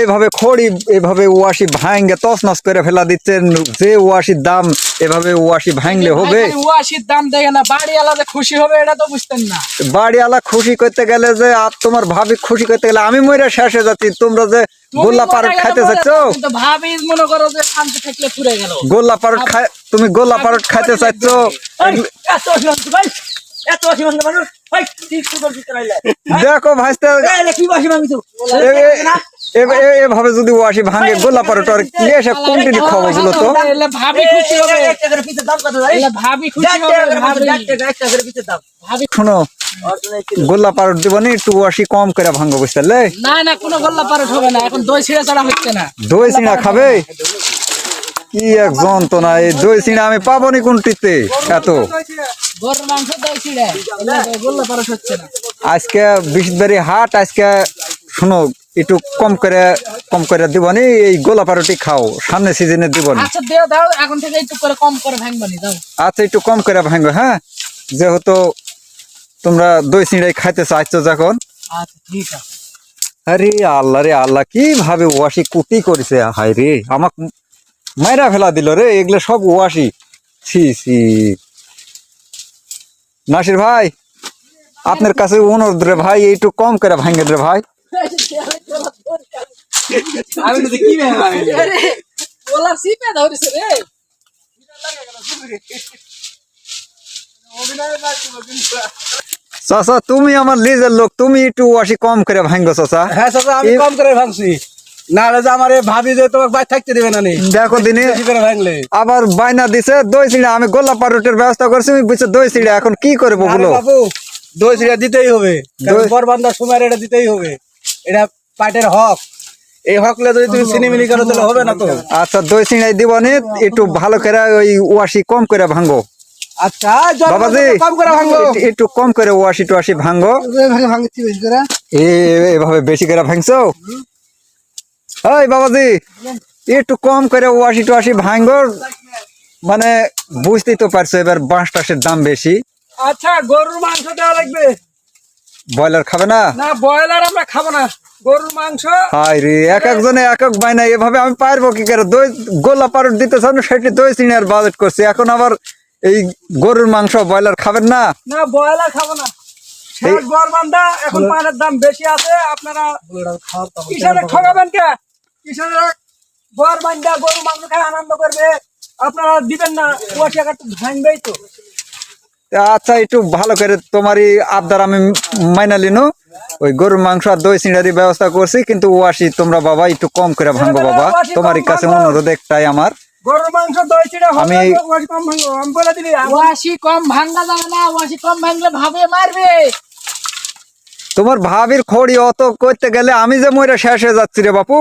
এইভাবে খড়ি এইভাবে ওয়াশি ভাঙ্গে তছনছ করে ফেলা দিচ্ছেন, যে ওয়াশির দাম এভাবে ওয়াশি ভাঙলে হবে? ওয়াশির দাম দেখে না বাড়ি আলাদা খুশি হবে এটা তো বুঝতেন না। বাড়িওয়ালা খুশি করতে গেলে যে আর তোমার ভাবি খুশি করতে গেলে আমি মরে শেষে যাচ্ছি, তোমরা যে গোল্লা পারট খাইতে চাচ্ছ, ভাবি মনে করো যে শান্তি থাকলে পুরে গেল। গোল্লা পারট তুমি গোল্লা পারট খাইতে চাচ্ছ? দেখো ভাইস্তে এভাবে যদি ওয়াশি ভাঙে গোল্লা পারট আর এসে কন্টিনিউ খাওয়া বলো তো ভাবি খুশি হবে। ভাবি খুশি হবে। শোনো, গোল্লা পারট দিবনি, একটু ওয়াশি কম করে ভাঙবো বুঝতে? না না কোনো গোল্লা পারট হবে না, এখন দই ছিঁড়া ছাড়া হচ্ছে না। দই চিড়া খাবে? কি এক যন্ত্রণা, এই দই চিড়া আমি পাবনি কোনটিতে এত? গরুর মাংস দই ছিঁড়া গোল্লা পারট হচ্ছে না। আজকে বিশবাড়ি হাট, আজকে শোনো একটু কম করে দিবনি, এই গোলা পারটি খাও, সামনে সিজনে দিবনি। আচ্ছা দেও দাও, এখন থেকে একটু করে কম করে ভাঙবানি দাও। আচ্ছা একটু কম করে ভাঙবে, হ্যাঁ, যেহেতু তোমরা দই চিড়াই খাইতে চাইছো যখন। আচ্ছা ঠিক আছে। আরে আল্লাহ রে আল্লাহ, কিভাবে ওয়াশি কুটি করেছে, হাই রে আমাক মাইরা ফেলা দিল রে, এগুলো সব ওয়াশি। ছি ছি, নাসির ভাই আপনার কাছে অনুরোধ রে ভাই, একটু কম করে ভাঙে রে ভাই। চাচা তুমি আমার লিজের লোক, তুমি একটু ওয়াশি কম করে ভাঙবো চাচা। হ্যাঁ চাচা আমি কম করে ভাঙছি, না হলে যে আমার ভাবি যে তোমাকে বাইরে থাকতে দেবে না। দেখো দিনে ভাঙলে আবার বাইনা দিছে দই চিড়া, আমি গোল্লা পারটের ব্যবস্থা করছি, আমি বুঝছে দই চিড়া, এখন কি করবো বলো? বাবু দই চিড়া দিতেই হবে, বরবান্ধার সময় এটা দিতেই হবে, এটা পাটের হক। এই হকলে যদি তুমি চিনিমিনি করো তাহলে হবে না তো। আচ্ছা দই চিড়াই দিবনি, একটু ভালো করে ওই ওয়াশি কম করে ভাঙো। আচ্ছা বাবাজি কম করে ভাঙবো, একটু কম করে ওয়াশি টুয়াশি ভাঙো। এভাবে বেশি করে ভাঙছো? ওই বাবাজি একটু কম করে ওয়াশি টুয়াশি ভাঙো, মানে বুঝতেই তো পারছো এবার বাঁশ টাসের দাম বেশি। আচ্ছা গরুর মাংস দেওয়া লাগবে। ব্রয়লার খাবে না? না ব্রয়লার আমরা খাবো না, গরুর মাংস। হাই রে, এক একজনে এক এক বাইনা, এভাবে আমি পারবো কি করে? দই গোল্লা পারট দিতে চান, সেটি দই চিনির বাজেট করছি, এখন আবার এই গরুর মাংস ব্রয়লার খাবেন না? না ব্রয়লার খাবো না, বরবান্ধা এখন পানের দাম বেশি আছে, আপনারা কিষানে ঠকাবেন কে? কিষানে বরবান্ধা গরুর মাংস খায় আনন্দ করবে, আপনারা দিবেন না, ওয়াশি একটু ভাঙবেই তো। আচ্ছা একটু ভালো করে তোমারই আবদার আমি মাইনা লিনু, ওই গরুর মাংস আর দই চিড়ারি ব্যবস্থা করছি, কিন্তু ওয়াশি তোমরা বাবা একটু কম করে ভাঙবো বাবা, তোমারই কাছে অনুরোধ একটাই আমার। গরুর মাংস দই চিড়া হবে, আমি ওয়াশি কম ভাঙবো, আমি বলে দিলি। ওয়াশি কম ভাঙা যাবে না, ওয়াশি কম ভাঙলে ভাবে মারবে। তোমার ভাবির খড়ি অত করতে গেলে আমি যে মরে শেষ হয়ে যাচ্ছি রে বাপু।